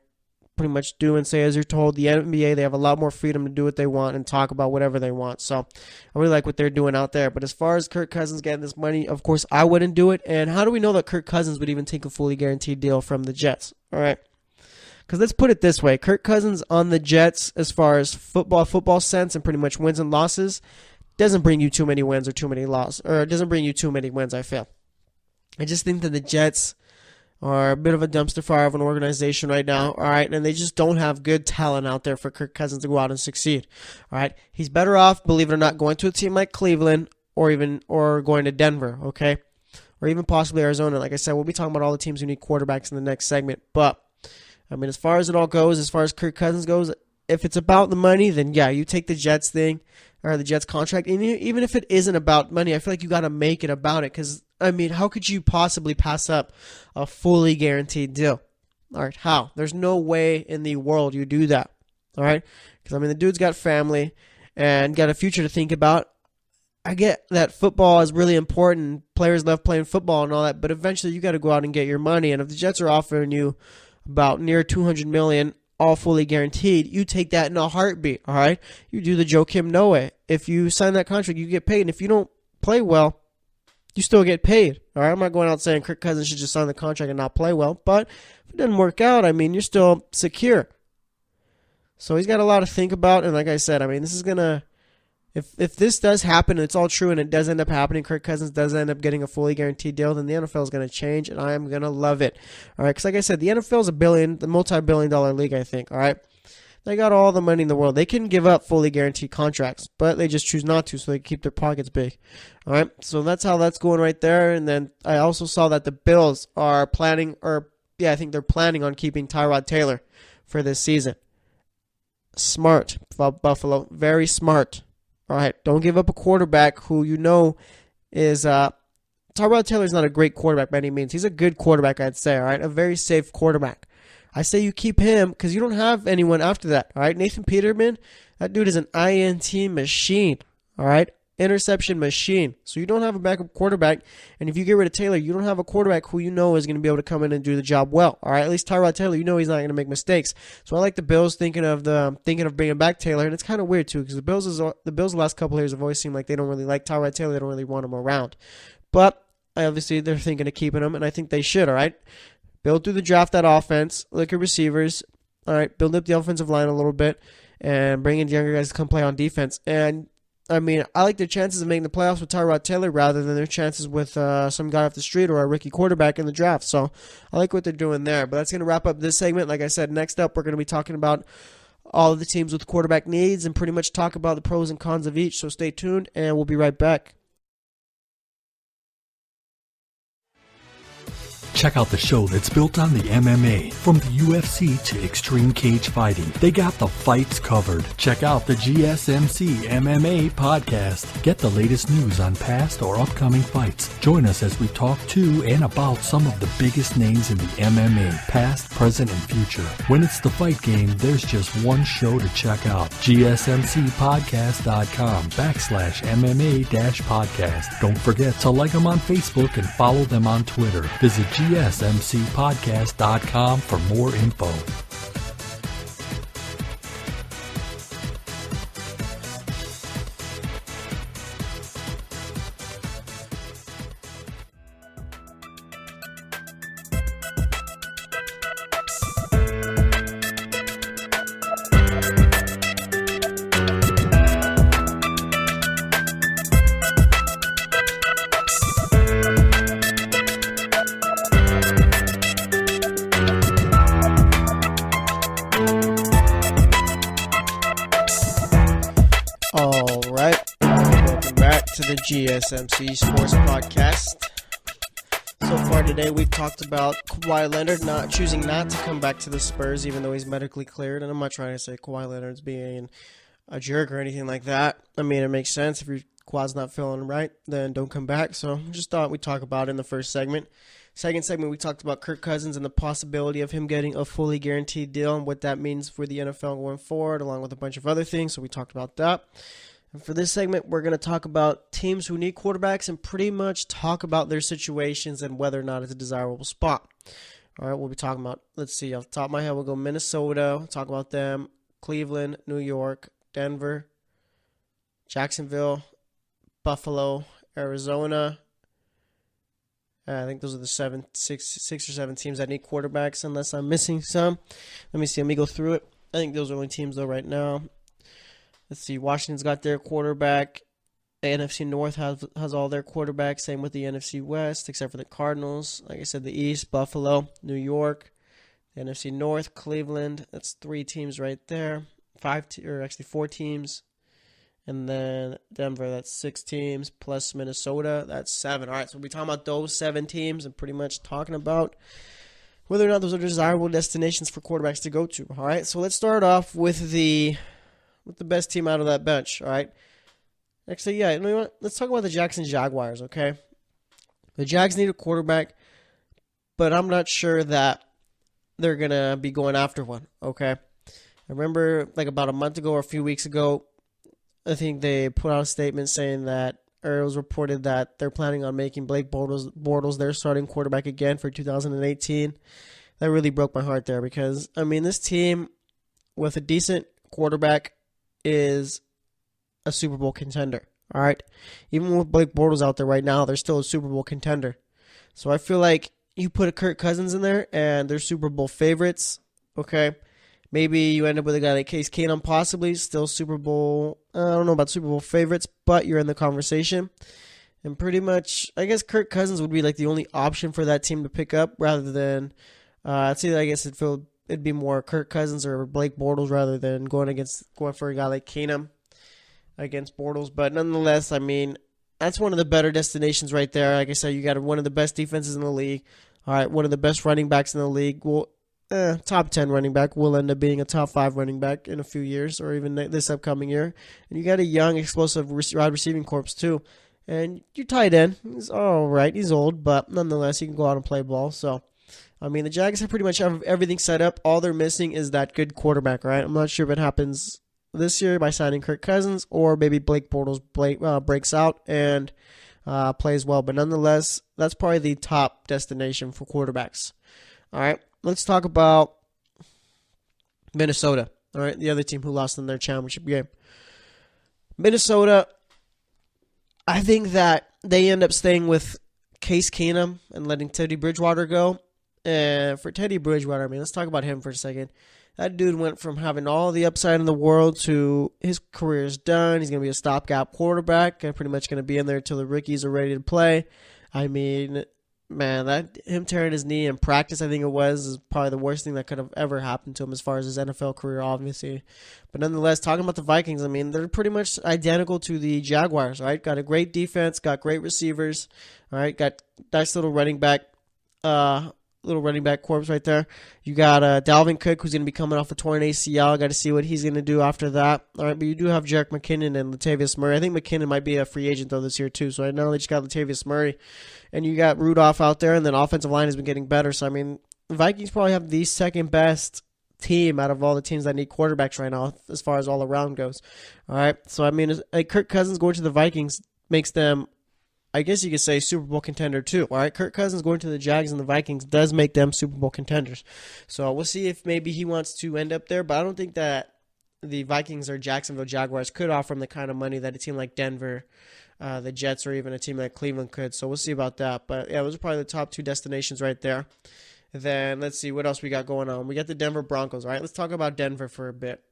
Pretty much do and say as you're told. The NBA, they have a lot more freedom to do what they want and talk about whatever they want. So I really like what they're doing out there. But as far as Kirk Cousins getting this money, of course, I wouldn't do it. And how do we know that Kirk Cousins would even take a fully guaranteed deal from the Jets? All right. Because let's put it this way. Kirk Cousins on the Jets, as far as football sense and pretty much wins and losses, doesn't bring you too many wins or too many losses. Or it doesn't bring you too many wins, I feel. I just think that the Jets are a bit of a dumpster fire of an organization right now, all right? And they just don't have good talent out there for Kirk Cousins to go out and succeed, all right? He's better off, believe it or not, going to a team like Cleveland or going to Denver, okay? Or even possibly Arizona. Like I said, we'll be talking about all the teams who need quarterbacks in the next segment. But, I mean, as far as it all goes, as far as Kirk Cousins goes, if it's about the money, then yeah, you take the Jets thing or the Jets contract. And even if it isn't about money, I feel like you got to make it about it because, I mean, how could you possibly pass up a fully guaranteed deal? All right, how? There's no way in the world you do that, all right? Because, I mean, the dude's got family and got a future to think about. I get that football is really important. Players love playing football and all that, but eventually you got to go out and get your money. And if the Jets are offering you about near $200 million all fully guaranteed, you take that in a heartbeat, all right? You do the Joakim Noah. If you sign that contract, you get paid. And if you don't play well, you still get paid, all right? I'm not going out saying Kirk Cousins should just sign the contract and not play well, but if it doesn't work out, I mean, you're still secure. So he's got a lot to think about, and like I said, I mean, this is going to, if this does happen, and it's all true, and it does end up happening, Kirk Cousins does end up getting a fully guaranteed deal, then the NFL is going to change, and I am going to love it. All right, because like I said, the NFL is the multi-billion-dollar league, I think, all right? They got all the money in the world. They can give up fully guaranteed contracts, but they just choose not to, so they keep their pockets big. All right, so that's how that's going right there. And then I also saw that the Bills are planning, I think they're planning on keeping Tyrod Taylor for this season. Smart, Buffalo, very smart. All right, don't give up a quarterback who you know is Tyrod Taylor's not a great quarterback by any means. He's a good quarterback, I'd say, all right, a very safe quarterback. I say you keep him because you don't have anyone after that, all right? Nathan Peterman, that dude is an INT machine, all right? Interception machine. So you don't have a backup quarterback, and if you get rid of Taylor, you don't have a quarterback who you know is going to be able to come in and do the job well, all right? At least Tyrod Taylor, you know he's not going to make mistakes. So I like the Bills thinking of bringing back Taylor, and it's kind of weird too because the Bills the last couple of years have always seemed like they don't really like Tyrod Taylor, they don't really want him around, but obviously they're thinking of keeping him, and I think they should, all right? Build through the draft that offense, look at receivers, all right, build up the offensive line a little bit, and bring in younger guys to come play on defense. And, I mean, I like their chances of making the playoffs with Tyrod Taylor rather than their chances with some guy off the street or a rookie quarterback in the draft. So I like what they're doing there. But that's going to wrap up this segment. Like I said, next up we're going to be talking about all of the teams with quarterback needs and pretty much talk about the pros and cons of each. So stay tuned, and we'll be right back. Check out the show that's built on the MMA, from the UFC to extreme cage fighting. They got the fights covered. Check out the GSMC MMA podcast. Get the latest news on past or upcoming fights. Join us as we talk to and about some of the biggest names in the MMA, past, present, and future. When it's the fight game, there's just one show to check out. GSMCpodcast.com/MMA-podcast. Don't forget to like them on Facebook and follow them on Twitter. Visit GSMCpodcast.com for more info. The GSMC Sports Podcast. So far today, we've talked about Kawhi Leonard choosing not to come back to the Spurs, even though he's medically cleared. And I'm not trying to say Kawhi Leonard's being a jerk or anything like that. I mean, it makes sense. If your quad's not feeling right, then don't come back. So just thought we'd talk about it in the first segment. Second segment, we talked about Kirk Cousins and the possibility of him getting a fully guaranteed deal and what that means for the NFL going forward, along with a bunch of other things. So we talked about that. And for this segment, we're going to talk about teams who need quarterbacks and pretty much talk about their situations and whether or not it's a desirable spot. All right, we'll be talking about, let's see, off the top of my head, we'll go Minnesota, we'll talk about them, Cleveland, New York, Denver, Jacksonville, Buffalo, Arizona. I think those are the six or seven teams that need quarterbacks, unless I'm missing some. Let me go through it. I think those are only teams, though, right now. Let's see, Washington's got their quarterback. The NFC North has all their quarterbacks. Same with the NFC West, except for the Cardinals. Like I said, the East, Buffalo, New York. The NFC North, Cleveland. That's 3 teams right there. 4 teams. And then Denver, that's 6 teams. Plus Minnesota, that's 7. All right, so we'll be talking about those 7 teams and pretty much talking about whether or not those are desirable destinations for quarterbacks to go to. All right, so let's start off with the best team out of that bench, all right? Actually, yeah, you know what? Let's talk about the Jacksonville Jaguars, okay? The Jags need a quarterback, but I'm not sure that they're going to be going after one, okay? I remember like about a month ago or a few weeks ago, I think they put out a statement saying that, or it was reported that they're planning on making Blake Bortles their starting quarterback again for 2018. That really broke my heart there because, I mean, this team with a decent quarterback is a Super Bowl contender. All right. Even with Blake Bortles out there right now, they're still a Super Bowl contender. So I feel like you put a Kirk Cousins in there and they're Super Bowl favorites. Okay. Maybe you end up with a guy like Case Keenum, possibly still Super Bowl. I don't know about Super Bowl favorites, but you're in the conversation. And pretty much, I guess Kirk Cousins would be like the only option for that team to pick up rather than, I'd say, I guess it'd be more Kirk Cousins or Blake Bortles rather than going for a guy like Keenum against Bortles. But nonetheless, I mean, that's one of the better destinations right there. Like I said, you got one of the best defenses in the league. All right, one of the best running backs in the league. Well, top 10 running back will end up being a top 5 running back in a few years or even this upcoming year. And you got a young, explosive wide receiving corps too. And your tight end, he's all right. He's old, but nonetheless, he can go out and play ball. So, I mean, the Jags have pretty much everything set up. All they're missing is that good quarterback, right? I'm not sure if it happens this year by signing Kirk Cousins or maybe Blake Bortles breaks out and plays well. But nonetheless, that's probably the top destination for quarterbacks. All right, let's talk about Minnesota. All right, the other team who lost in their championship game. Minnesota, I think that they end up staying with Case Keenum and letting Teddy Bridgewater go. And for Teddy Bridgewater, I mean, let's talk about him for a second. That dude went from having all the upside in the world to his career is done. He's going to be a stopgap quarterback. Pretty much going to be in there until the rookies are ready to play. I mean, man, him tearing his knee in practice, I think it was, is probably the worst thing that could have ever happened to him as far as his NFL career, obviously. But nonetheless, talking about the Vikings, I mean, they're pretty much identical to the Jaguars, right? Got a great defense, got great receivers, all right? Got nice little running back corps right there. You got Dalvin Cook, who's going to be coming off a torn ACL. Got to see what he's going to do after that. All right, but you do have Jerick McKinnon and Latavius Murray. I think McKinnon might be a free agent, though, this year, too. So right now they just got Latavius Murray. And you got Rudolph out there, and then offensive line has been getting better. So, I mean, the Vikings probably have the second best team out of all the teams that need quarterbacks right now as far as all around goes. All right, so, I mean, like Kirk Cousins going to the Vikings makes them, I guess you could say, Super Bowl contender too. All right, Kirk Cousins going to the Jags and the Vikings does make them Super Bowl contenders. So we'll see if maybe he wants to end up there, but I don't think that the Vikings or Jacksonville Jaguars could offer him the kind of money that a team like Denver, the Jets, or even a team like Cleveland could. So we'll see about that. But yeah, those are probably the top 2 destinations right there. And then let's see what else we got going on. We got the Denver Broncos. All right, let's talk about Denver for a bit.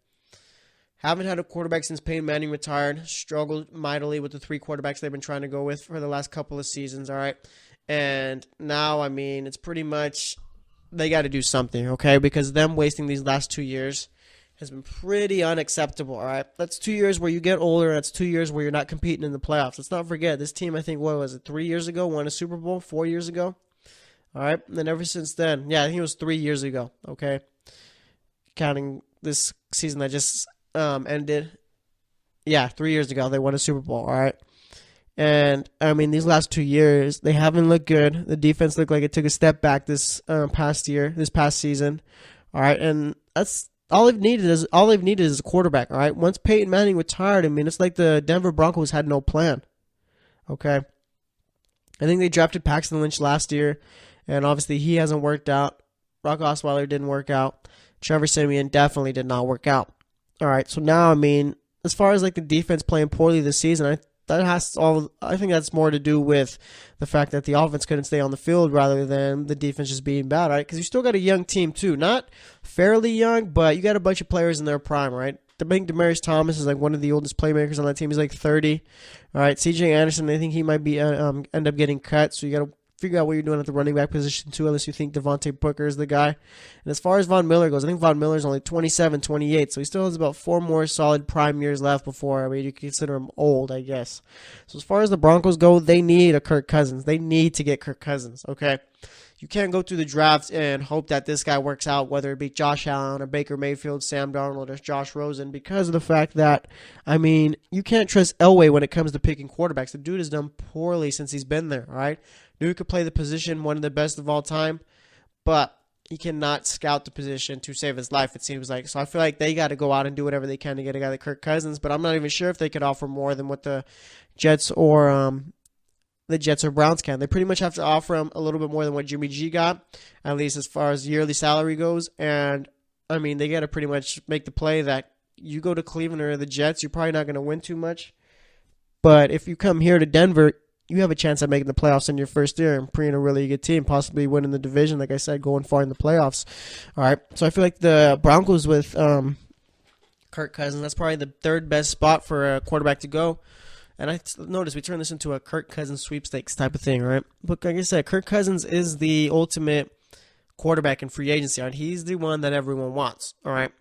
Haven't had a quarterback since Peyton Manning retired. Struggled mightily with the 3 quarterbacks they've been trying to go with for the last couple of seasons, all right? And now, I mean, it's pretty much they got to do something, okay? Because them wasting these last 2 years has been pretty unacceptable, all right? That's 2 years where you get older. That's 2 years where you're not competing in the playoffs. Let's not forget, this team, I think, what was it, 3 years ago, won a Super Bowl, 4 years ago? All right? And then ever since then, yeah, I think it was 3 years ago, okay? Counting this season that just ended. Yeah, 3 years ago, they won a Super Bowl, all right? And, I mean, these last 2 years, they haven't looked good. The defense looked like it took a step back this past season, all right? And that's all they've needed is a quarterback, all right? Once Peyton Manning retired, I mean, it's like the Denver Broncos had no plan, okay? I think they drafted Paxton Lynch last year, and obviously he hasn't worked out. Brock Osweiler didn't work out. Trevor Siemian definitely did not work out. All right, so now, I mean, as far as like the defense playing poorly this season, I think that's more to do with the fact that the offense couldn't stay on the field rather than the defense just being bad, right? Because you still got a young team too, not fairly young, but you got a bunch of players in their prime, right? I think Demaryius Thomas is like one of the oldest playmakers on that team. He's like 30. All right, C.J. Anderson, I think he might be end up getting cut, so you got to figure out what you're doing at the running back position too, unless you think Devontae Booker is the guy. And as far as Von Miller goes, I think Von Miller's only 27, 28, so he still has about 4 more solid prime years left before, I mean, you can consider him old, I guess. So as far as the Broncos go, they need a Kirk Cousins. They need to get Kirk Cousins, okay? You can't go through the draft and hope that this guy works out, whether it be Josh Allen or Baker Mayfield, Sam Darnold, or Josh Rosen, because of the fact that, I mean, you can't trust Elway when it comes to picking quarterbacks. The dude has done poorly since he's been there, all right? Dude could play the position, one of the best of all time, but he cannot scout the position to save his life, it seems like. So I feel like they got to go out and do whatever they can to get a guy like Kirk Cousins, but I'm not even sure if they could offer more than what the Jets or Browns can. They pretty much have to offer him a little bit more than what Jimmy G got, at least as far as yearly salary goes, and I mean, they got to pretty much make the play that you go to Cleveland or the Jets, you're probably not going to win too much. But if you come here to Denver, you have a chance at making the playoffs in your first year and being a really good team, possibly winning the division, like I said, going far in the playoffs. All right, so I feel like the Broncos with Kirk Cousins, that's probably the third best spot for a quarterback to go. And I noticed we turned this into a Kirk Cousins sweepstakes type of thing, right? But like I said, Kirk Cousins is the ultimate quarterback in free agency. Right? He's the one that everyone wants, all right?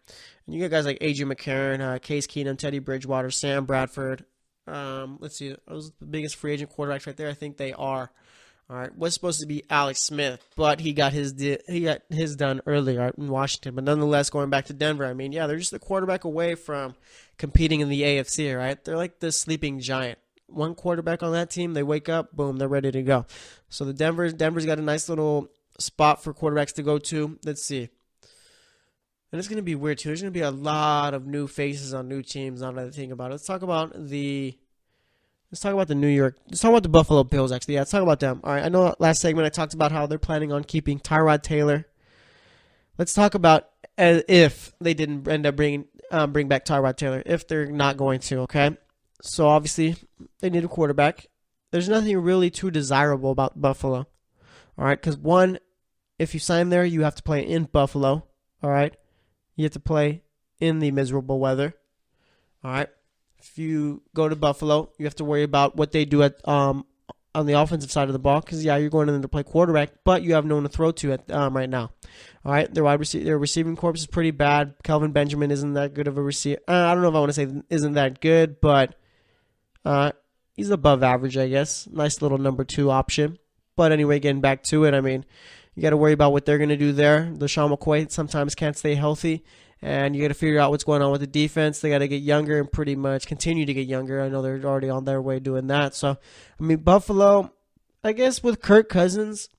And you got guys like A.J. McCarron, Case Keenum, Teddy Bridgewater, Sam Bradford. Let's see, those are the biggest free agent quarterbacks right there. I think they are. All right, was supposed to be Alex Smith, but he got his done earlier in Washington. But nonetheless, going back to Denver, I mean, yeah, they're just a quarterback away from competing in the AFC, right? They're like the sleeping giant. One quarterback on that team, they wake up, boom, they're ready to go. So the Denver's got a nice little spot for quarterbacks to go to. Let's see. And it's going to be weird, too. There's going to be a lot of new faces on new teams, now that I think about it. Let's talk about the Buffalo Bills, actually. Yeah, let's talk about them. All right, I know last segment I talked about how they're planning on keeping Tyrod Taylor. Let's talk about if they didn't end up bring back Tyrod Taylor, if they're not going to, okay? So, obviously, they need a quarterback. There's nothing really too desirable about Buffalo, all right? Because, one, if you sign there, you have to play in Buffalo, all right? You have to play in the miserable weather, all right? If you go to Buffalo, you have to worry about what they do at on the offensive side of the ball because, yeah, you're going in there to play quarterback, but you have no one to throw to at right now. All right, their receiving corps is pretty bad. Kelvin Benjamin isn't that good of a receiver. I don't know if I want to say isn't that good, but he's above average, I guess. Nice little number 2 option. But anyway, getting back to it, I mean, you got to worry about what they're going to do there. LaShawn McCoy sometimes can't stay healthy. And you got to figure out what's going on with the defense. They got to get younger and pretty much continue to get younger. I know they're already on their way doing that. So, I mean, Buffalo, I guess with Kirk Cousins,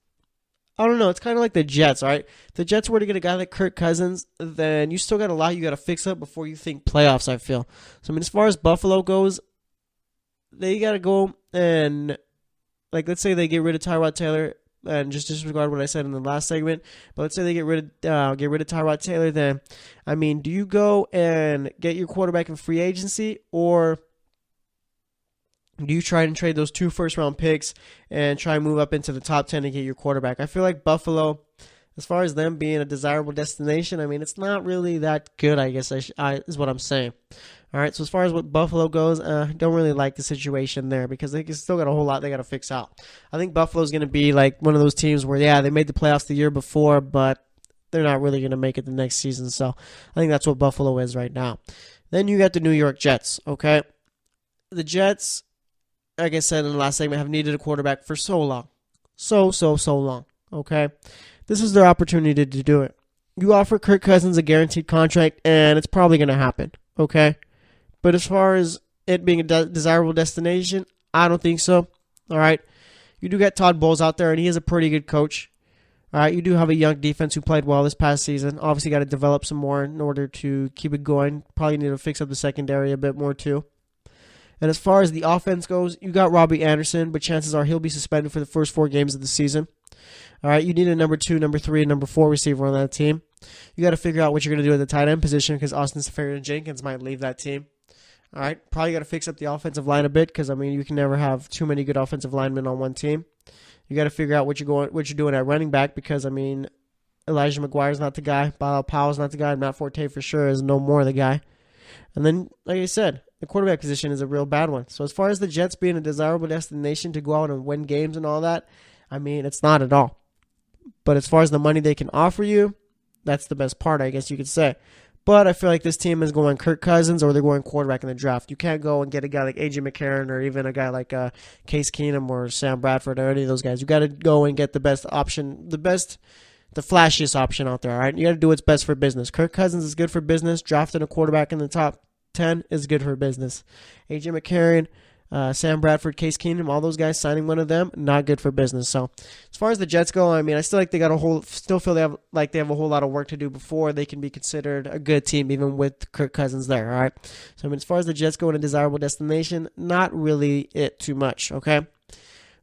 I don't know. It's kind of like the Jets, all right? If the Jets were to get a guy like Kirk Cousins, then you still got a lot you got to fix up before you think playoffs, I feel. So, I mean, as far as Buffalo goes, they got to go and, like, let's say they get rid of Tyrod Taylor. And just disregard what I said in the last segment. But let's say they get rid of Tyrod Taylor. Then, I mean, do you go and get your quarterback in free agency, or do you try and trade those 2 first-round picks and try and move up into the top 10 and get your quarterback? I feel like Buffalo, as far as them being a desirable destination, I mean, it's not really that good, I guess, is what I'm saying. All right, so as far as what Buffalo goes, I don't really like the situation there because they still got a whole lot they got to fix out. I think Buffalo's going to be like one of those teams where, yeah, they made the playoffs the year before, but they're not really going to make it the next season. So I think that's what Buffalo is right now. Then you got the New York Jets, okay? The Jets, like I said in the last segment, have needed a quarterback for so long. So long, okay? This is their opportunity to do it. You offer Kirk Cousins a guaranteed contract, and it's probably going to happen, okay? But as far as it being a desirable destination, I don't think so. All right. You do get Todd Bowles out there, and he is a pretty good coach. All right. You do have a young defense who played well this past season. Obviously, got to develop some more in order to keep it going. Probably need to fix up the secondary a bit more, too. And as far as the offense goes, you got Robbie Anderson, but chances are he'll be suspended for the first 4 games of the season. All right. You need a number 2, number 3, and number 4 receiver on that team. You got to figure out what you're going to do at the tight end position because Austin Seferian-Jenkins might leave that team. All right, probably got to fix up the offensive line a bit because, I mean, you can never have too many good offensive linemen on one team. You got to figure out what you're doing at running back because, I mean, Elijah McGuire's not the guy. Bilal Powell's not the guy. Matt Forte for sure is no more the guy. And then, like I said, the quarterback position is a real bad one. So as far as the Jets being a desirable destination to go out and win games and all that, I mean, it's not at all. But as far as the money they can offer you, that's the best part, I guess you could say. But I feel like this team is going Kirk Cousins or they're going quarterback in the draft. You can't go and get a guy like A.J. McCarron or even a guy like Case Keenum or Sam Bradford or any of those guys. You got to go and get the best option, the flashiest option out there, all right? You got to do what's best for business. Kirk Cousins is good for business. Drafting a quarterback in the top 10 is good for business. A.J. McCarron, Sam Bradford, Case Keenum, all those guys, signing one of them, not good for business. So as far as the Jets go, I mean, I still feel they have a whole lot of work to do before they can be considered a good team, even with Kirk Cousins there. All right. So I mean, as far as the Jets go in a desirable destination, not really it too much. Okay.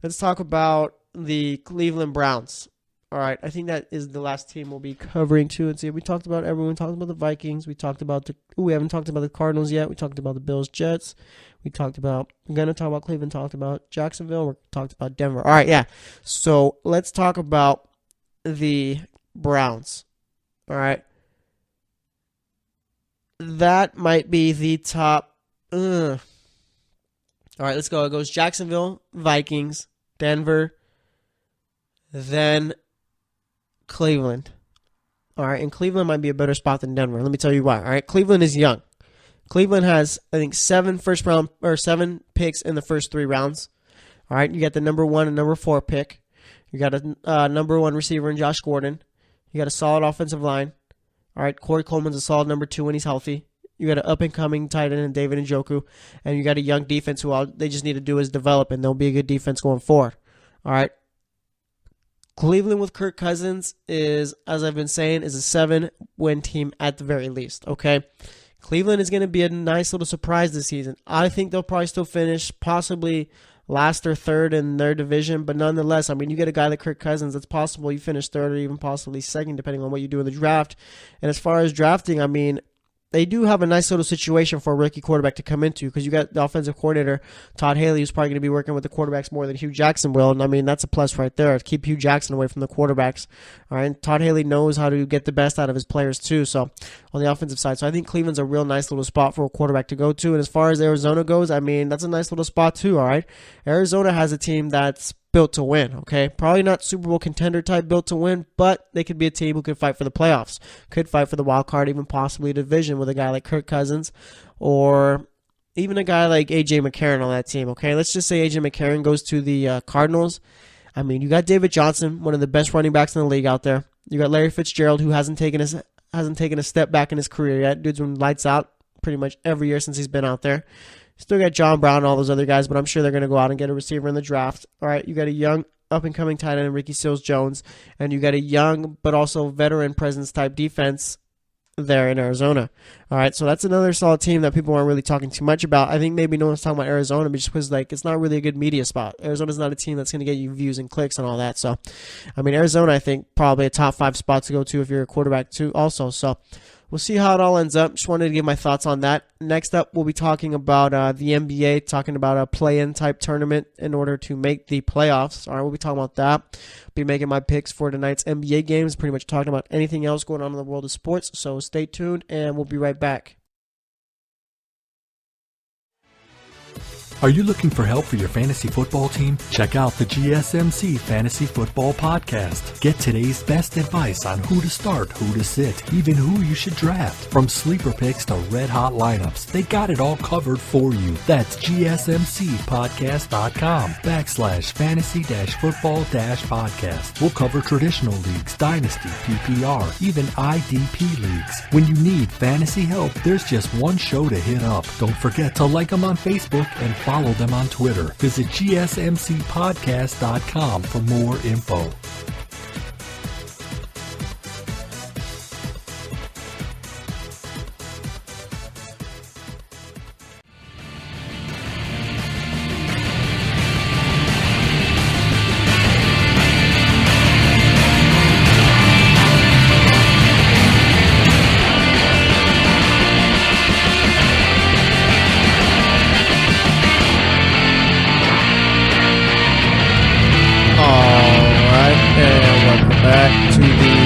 Let's talk about the Cleveland Browns. All right, I think that is the last team we'll be covering too. And see, we talked about everyone. We talked about the Vikings. We talked about we haven't talked about the Cardinals yet. We talked about the Bills, Jets. We're going to talk about Cleveland. Talked about Jacksonville. We talked about Denver. All right, yeah. So let's talk about the Browns. All right, that might be the top. All right, let's go. It goes Jacksonville, Vikings, Denver, then Cleveland. All right, and Cleveland might be a better spot than Denver. Let me tell you why. All right, Cleveland is young. Cleveland has, I think, 7 picks in the first 3 rounds. All right, you got the number 1 and number 4 pick. You got a number 1 receiver in Josh Gordon. You got a solid offensive line. All right, Corey Coleman's a solid number 2 when he's healthy. You got an up-and-coming tight end in David Njoku. And you got a young defense who all they just need to do is develop, and they'll be a good defense going forward. All right. Cleveland with Kirk Cousins is, as I've been saying, is a 7-win team at the very least, okay? Cleveland is going to be a nice little surprise this season. I think they'll probably still finish possibly last or third in their division, but nonetheless, I mean, you get a guy like Kirk Cousins, it's possible you finish third or even possibly second, depending on what you do in the draft. And as far as drafting, I mean, they do have a nice little situation for a rookie quarterback to come into because you got the offensive coordinator, Todd Haley, who's probably going to be working with the quarterbacks more than Hugh Jackson will. And I mean, that's a plus right there. Keep Hugh Jackson away from the quarterbacks. All right. And Todd Haley knows how to get the best out of his players too. So on the offensive side. So I think Cleveland's a real nice little spot for a quarterback to go to. And as far as Arizona goes, I mean, that's a nice little spot too. All right. Arizona has a team that's built to win, okay? Probably not Super Bowl contender type built to win, but they could be a team who could fight for the playoffs, could fight for the wild card, even possibly a division with a guy like Kirk Cousins or even a guy like A.J. McCarron on that team, okay? Let's just say A.J. McCarron goes to the Cardinals. I mean, you got David Johnson, one of the best running backs in the league out there. You got Larry Fitzgerald, who hasn't taken a step back in his career yet. Dude's been lights out pretty much every year since he's been out there. Still got John Brown and all those other guys, but I'm sure they're going to go out and get a receiver in the draft. All right, you got a young up-and-coming tight end, Ricky Seals-Jones, and you got a young but also veteran presence type defense there in Arizona. All right, so that's another solid team that people aren't really talking too much about. I think maybe no one's talking about Arizona just because it's not really a good media spot. Arizona's not a team that's going to get you views and clicks and all that. So, I mean, Arizona, I think, probably a top 5 spot to go to if you're a quarterback too also. So, we'll see how it all ends up. Just wanted to give my thoughts on that. Next up, we'll be talking about the NBA, talking about a play-in type tournament in order to make the playoffs. All right, we'll be talking about that. Be making my picks for tonight's NBA games, pretty much talking about anything else going on in the world of sports. So stay tuned, and we'll be right back. Are you looking for help for your fantasy football team? Check out the GSMC Fantasy Football Podcast. Get today's best advice on who to start, who to sit, even who you should draft. From sleeper picks to red-hot lineups, they got it all covered for you. That's gsmcpodcast.com/fantasy-football-podcast. We'll cover traditional leagues, dynasty, PPR, even IDP leagues. When you need fantasy help, there's just one show to hit up. Don't forget to like them on Facebook and follow them on Twitter. Visit gsmcpodcast.com for more info.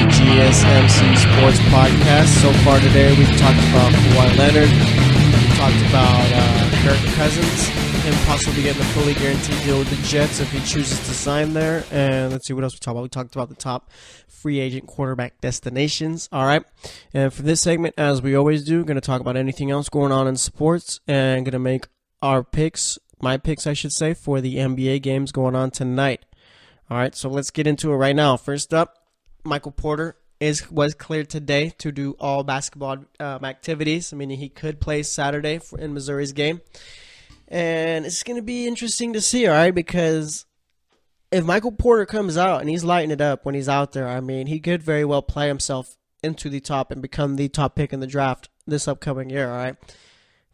GSMC Sports Podcast. So far today, we've talked about Kawhi Leonard. We talked about Kirk Cousins, him possibly getting a fully guaranteed deal with the Jets if he chooses to sign there. And let's see what else we talked about. We talked about the top free agent quarterback destinations. All right. And for this segment, as we always do, going to talk about anything else going on in sports and going to make our picks, my picks, I should say, for the NBA games going on tonight. All right. So let's get into it right now. First up, Michael Porter was cleared today to do all basketball activities. I mean, he could play Saturday in Missouri's game. And it's going to be interesting to see, all right, because if Michael Porter comes out and he's lighting it up when he's out there, I mean, he could very well play himself into the top and become the top pick in the draft this upcoming year, all right?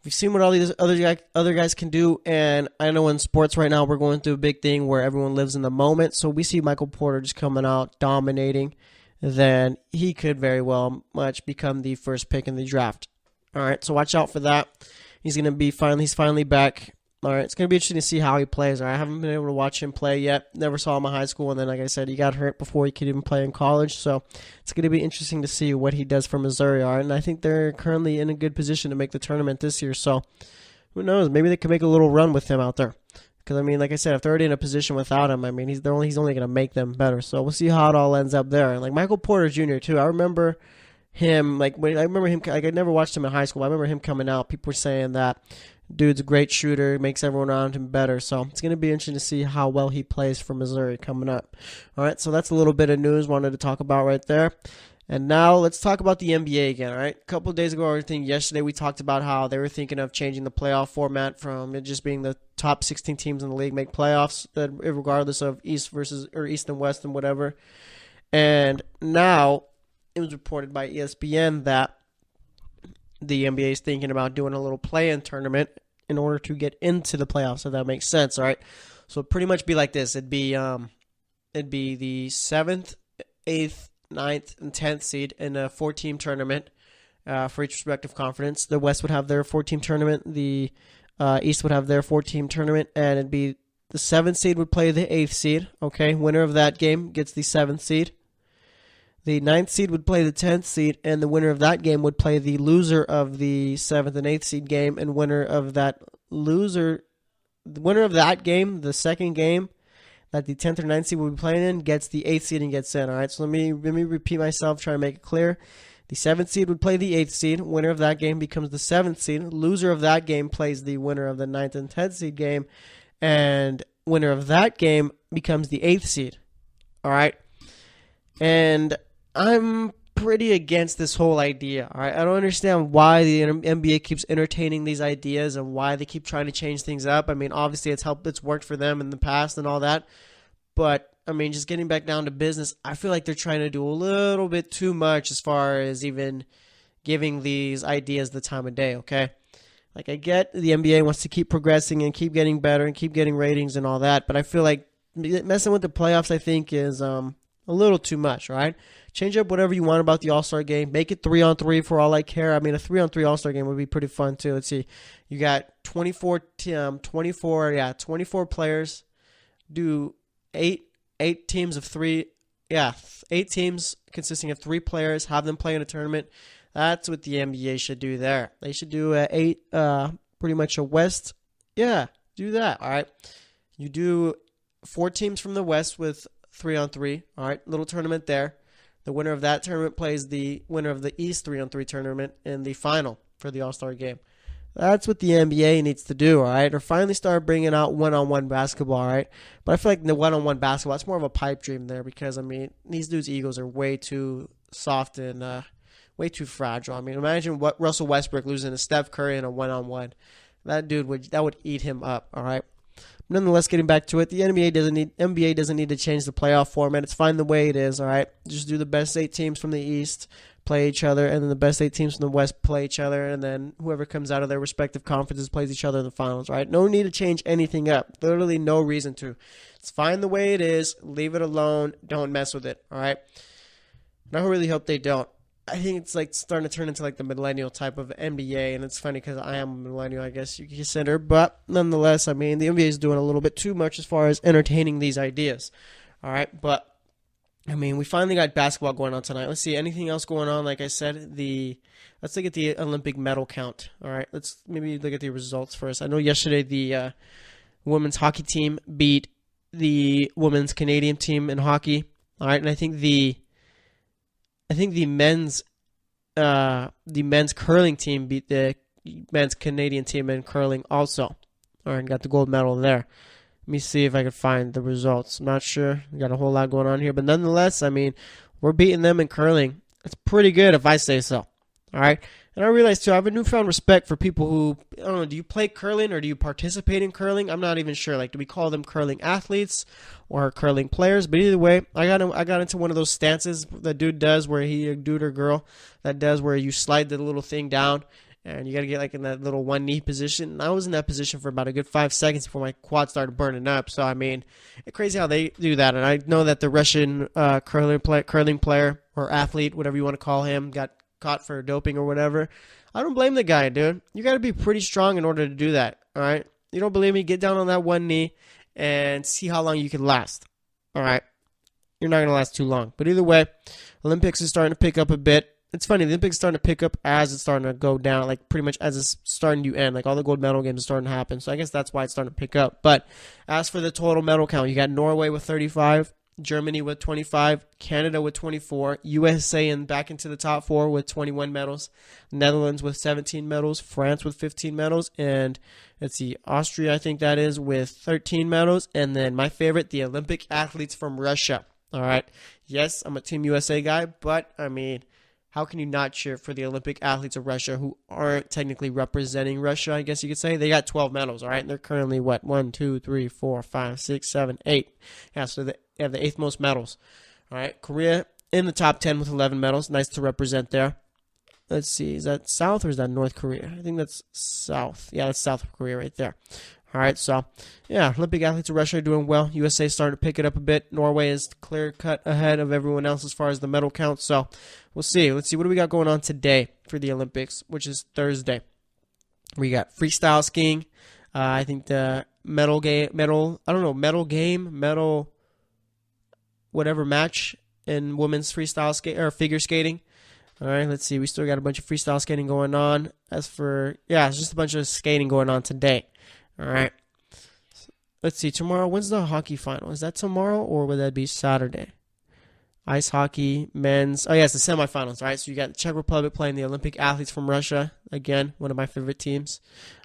we've seen what all these other guys can do, and I know in sports right now we're going through a big thing where everyone lives in the moment. So we see Michael Porter just coming out dominating, then he could very well much become the first pick in the draft. All right, so watch out for that. He's finally back. All right, it's going to be interesting to see how he plays. All right, I haven't been able to watch him play yet. Never saw him in high school, and then, like I said, he got hurt before he could even play in college. So it's going to be interesting to see what he does for Missouri. All right, and I think they're currently in a good position to make the tournament this year. So who knows? Maybe they can make a little run with him out there. Because, I mean, like I said, if they're already in a position without him, I mean, he's only going to make them better. So we'll see how it all ends up there. And like Michael Porter Jr., too, I remember him, I never watched him in high school. I remember him coming out. People were saying that dude's a great shooter, makes everyone around him better. So it's going to be interesting to see how well he plays for Missouri coming up. All right, so that's a little bit of news wanted to talk about right there. And now let's talk about the NBA again, all right? A couple of days ago, I think yesterday, we talked about how they were thinking of changing the playoff format from it just being the top 16 teams in the league make playoffs, regardless of East and West and whatever. And now it was reported by ESPN that the NBA is thinking about doing a little play-in tournament in order to get into the playoffs, if that makes sense, all right? So it'd pretty much be like this. It'd be the 7th, 8th, 9th, and 10th seed in a 4-team tournament for each respective conference. The West would have their 4-team tournament. The East would have their 4-team tournament, and it'd be the 7th seed would play the 8th seed. Okay, winner of that game gets the 7th seed. The 9th seed would play the 10th seed, and the winner of that game would play the loser of the 7th and 8th seed game, and winner of that game, the second game that the 10th or 9th seed will be playing in, gets the 8th seed and gets in. All right, so let me repeat myself, try to make it clear. The 7th seed would play the 8th seed. Winner of that game becomes the 7th seed. Loser of that game plays the winner of the 9th and 10th seed game, and winner of that game becomes the 8th seed. All right, and I'm pretty against this whole idea. All right, I don't understand why the NBA keeps entertaining these ideas and why they keep trying to change things up. I mean, obviously it's worked for them in the past and all that, but I mean, just getting back down to business, I feel like they're trying to do a little bit too much as far as even giving these ideas the time of day. Okay, like I get the NBA wants to keep progressing and keep getting better and keep getting ratings and all that, but I feel like messing with the playoffs, I think, is a little too much. All right. Change up whatever you want about the All-Star game. Make it 3-on-3 for all I care. I mean, a 3-on-3 All-Star game would be pretty fun, too. Let's see. You got 24 players. Do eight teams of 3. Yeah, 8 teams consisting of 3 players. Have them play in a tournament. That's what the NBA should do there. They should do pretty much a West. Yeah, do that. All right. You do 4 teams from the West with 3-on-3. All right, little tournament there. The winner of that tournament plays the winner of the East 3-on-3 tournament in the final for the All-Star game. That's what the NBA needs to do, all right? Or finally start bringing out one-on-one basketball, all right? But I feel like the one-on-one basketball, it's more of a pipe dream there because, I mean, these dudes' egos are way too soft and way too fragile. I mean, imagine what Russell Westbrook losing to Steph Curry in a one-on-one. That would eat him up, all right? Nonetheless, getting back to it, the NBA doesn't need to change the playoff format. It's fine the way it is, all right? Just do the best 8 teams from the East play each other, and then the best 8 teams from the West play each other, and then whoever comes out of their respective conferences plays each other in the finals, right? No need to change anything up. Literally no reason to. It's fine the way it is. Leave it alone. Don't mess with it, all right? And I really hope they don't. I think it's like starting to turn into like the millennial type of NBA, and it's funny because I am a millennial, I guess you could consider. But nonetheless, I mean, the NBA is doing a little bit too much as far as entertaining these ideas. All right, but I mean, we finally got basketball going on tonight. Let's see, anything else going on? Like I said, let's look at the Olympic medal count. All right, let's maybe look at the results first. I know yesterday the women's hockey team beat the women's Canadian team in hockey. All right, and I think the men's curling team beat the men's Canadian team in curling also. All right, got the gold medal there. Let me see if I can find the results. I'm not sure. We got a whole lot going on here, but nonetheless, I mean, we're beating them in curling. It's pretty good if I say so. All right, and I realize too, I have a newfound respect for people who, I don't know, do you play curling or do you participate in curling? I'm not even sure. Like, do we call them curling athletes or curling players? But either way, I got into one of those stances that dude does where dude or girl that does where you slide the little thing down And you got to get like in that little one knee position. And I was in that position for about a good 5 seconds before my quad started burning up. So, I mean, it's crazy how they do that. And I know that the Russian curling player or athlete, whatever you want to call him, got caught for doping or whatever. I don't blame the guy, dude. You got to be pretty strong in order to do that, all right? You don't believe me? Get down on that one knee and see how long you can last, all right? You're not going to last too long. But either way, Olympics is starting to pick up a bit. It's funny, the Olympics is starting to pick up as it's starting to go down, like pretty much as it's starting to end. Like all the gold medal games are starting to happen. So I guess that's why it's starting to pick up. But as for the total medal count, you got Norway with 35, Germany with 25, Canada with 24, USA and back into the top 4 with 21 medals, Netherlands with 17 medals, France with 15 medals, and let's see, Austria, I think that is, with 13 medals. And then my favorite, the Olympic athletes from Russia. All right. Yes, I'm a Team USA guy, but I mean, how can you not cheer for the Olympic athletes of Russia who aren't technically representing Russia, I guess you could say? They got 12 medals, all right? And they're currently, 1, 2, 3, 4, 5, 6, 7, 8. Yeah, so they have the 8th most medals. All right, Korea in the top 10 with 11 medals. Nice to represent there. Let's see, is that South or is that North Korea? I think that's South. Yeah, that's South Korea right there. All right, so, yeah, Olympic athletes of Russia are doing well. USA starting to pick it up a bit. Norway is clear-cut ahead of everyone else as far as the medal count. So, we'll see. Let's see, what do we got going on today for the Olympics, which is Thursday? We got freestyle skiing. I think the medal match in women's freestyle skate or figure skating. All right, let's see. We still got a bunch of freestyle skating going on. It's just a bunch of skating going on today. All right. Let's see. Tomorrow, when's the hockey final? Is that tomorrow or would that be Saturday? Ice hockey, men's. Oh, yeah, it's the semifinals. All right. So you got the Czech Republic playing the Olympic athletes from Russia. Again, one of my favorite teams.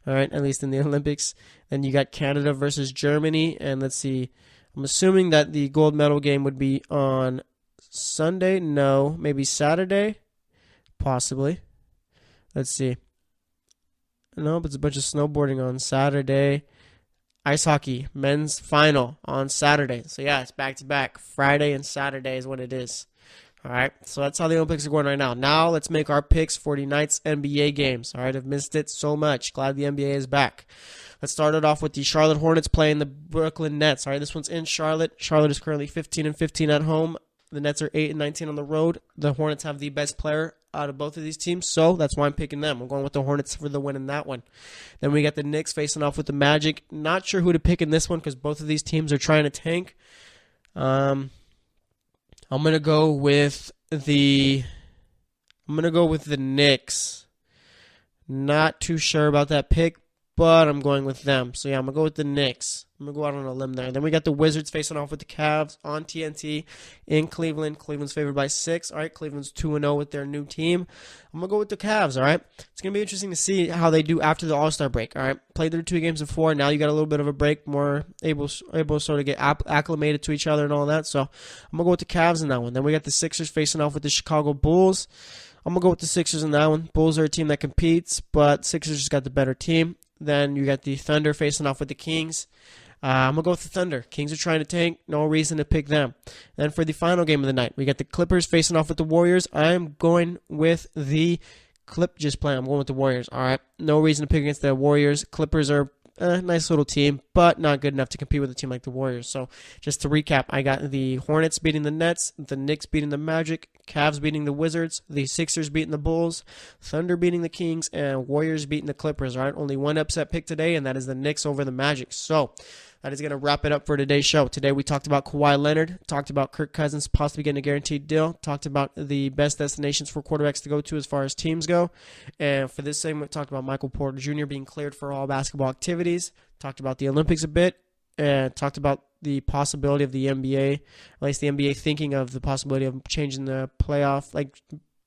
All right. At least in the Olympics. Then you got Canada versus Germany. And let's see. I'm assuming that the gold medal game would be on Sunday. No. Maybe Saturday. Possibly. Let's see. No, but it's a bunch of snowboarding on Saturday. Ice hockey, men's final on Saturday. So, yeah, it's back-to-back. Friday and Saturday is what it is. All right, so that's how the Olympics are going right now. Now let's make our picks for tonight's NBA games. All right, I've missed it so much. Glad the NBA is back. Let's start it off with the Charlotte Hornets playing the Brooklyn Nets. All right, this one's in Charlotte. Charlotte is currently 15-15 at home. The Nets are 8-19 on the road. The Hornets have the best player out of both of these teams, so that's why I'm picking them. I'm going with the Hornets for the win in that one. Then we got the Knicks facing off with the Magic. Not sure who to pick in this one because both of these teams are trying to tank. I'm gonna go with the Knicks. Not too sure about that pick, but I'm going with them. So yeah, I'm gonna go with the Knicks. I'm going to go out on a limb there. Then we got the Wizards facing off with the Cavs on TNT in Cleveland. Cleveland's favored by 6. All right, Cleveland's 2-0 with their new team. I'm going to go with the Cavs, all right? It's going to be interesting to see how they do after the All-Star break, all right? Played their 2 games before. Now you got a little bit of a break, more able to sort of get acclimated to each other and all that. So I'm going to go with the Cavs in that one. Then we got the Sixers facing off with the Chicago Bulls. I'm going to go with the Sixers in that one. Bulls are a team that competes, but Sixers just got the better team. Then you got the Thunder facing off with the Kings. I'm going to go with the Thunder. Kings are trying to tank. No reason to pick them. Then for the final game of the night, we got the Clippers facing off with the Warriors. I'm going with the I'm going with the Warriors. All right. No reason to pick against the Warriors. Clippers are a nice little team, but not good enough to compete with a team like the Warriors. So just to recap, I got the Hornets beating the Nets, the Knicks beating the Magic, Cavs beating the Wizards, the Sixers beating the Bulls, Thunder beating the Kings, and Warriors beating the Clippers. All right, only one upset pick today, and that is the Knicks over the Magic. So that is going to wrap it up for today's show. Today we talked about Kawhi Leonard, talked about Kirk Cousins possibly getting a guaranteed deal, talked about the best destinations for quarterbacks to go to as far as teams go. And for this segment, we talked about Michael Porter Jr. being cleared for all basketball activities, talked about the Olympics a bit, and talked about the possibility of the NBA, at least the NBA thinking of the possibility of changing the playoff, like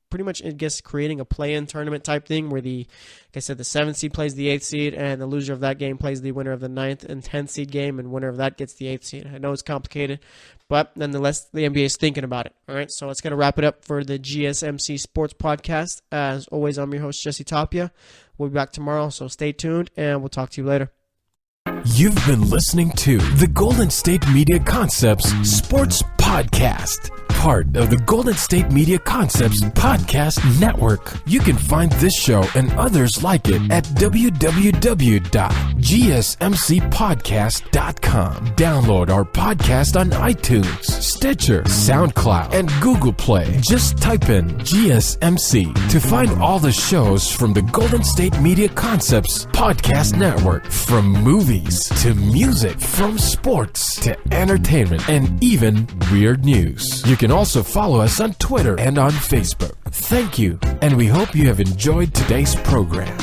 pretty much, I guess, creating a play-in tournament type thing where like I said, the 7th seed plays the 8th seed, and the loser of that game plays the winner of the 9th and 10th seed game, and winner of that gets the 8th seed. I know it's complicated, but nonetheless, the NBA is thinking about it. All right, so let's going to wrap it up for the GSMC Sports Podcast. As always, I'm your host, Jesse Tapia. We'll be back tomorrow, so stay tuned, and we'll talk to you later. You've been listening to the Golden State Media Concepts Sports Podcast, part of the Golden State Media Concepts Podcast Network. You can find this show and others like it at www.gsmcpodcast.com. Download our podcast on iTunes, Stitcher, SoundCloud, and Google Play. Just type in GSMC to find all the shows from the Golden State Media Concepts Podcast Network. From movies to music, from sports to entertainment, and even weird news. You can also follow us on Twitter and on Facebook. Thank you, and we hope you have enjoyed today's program.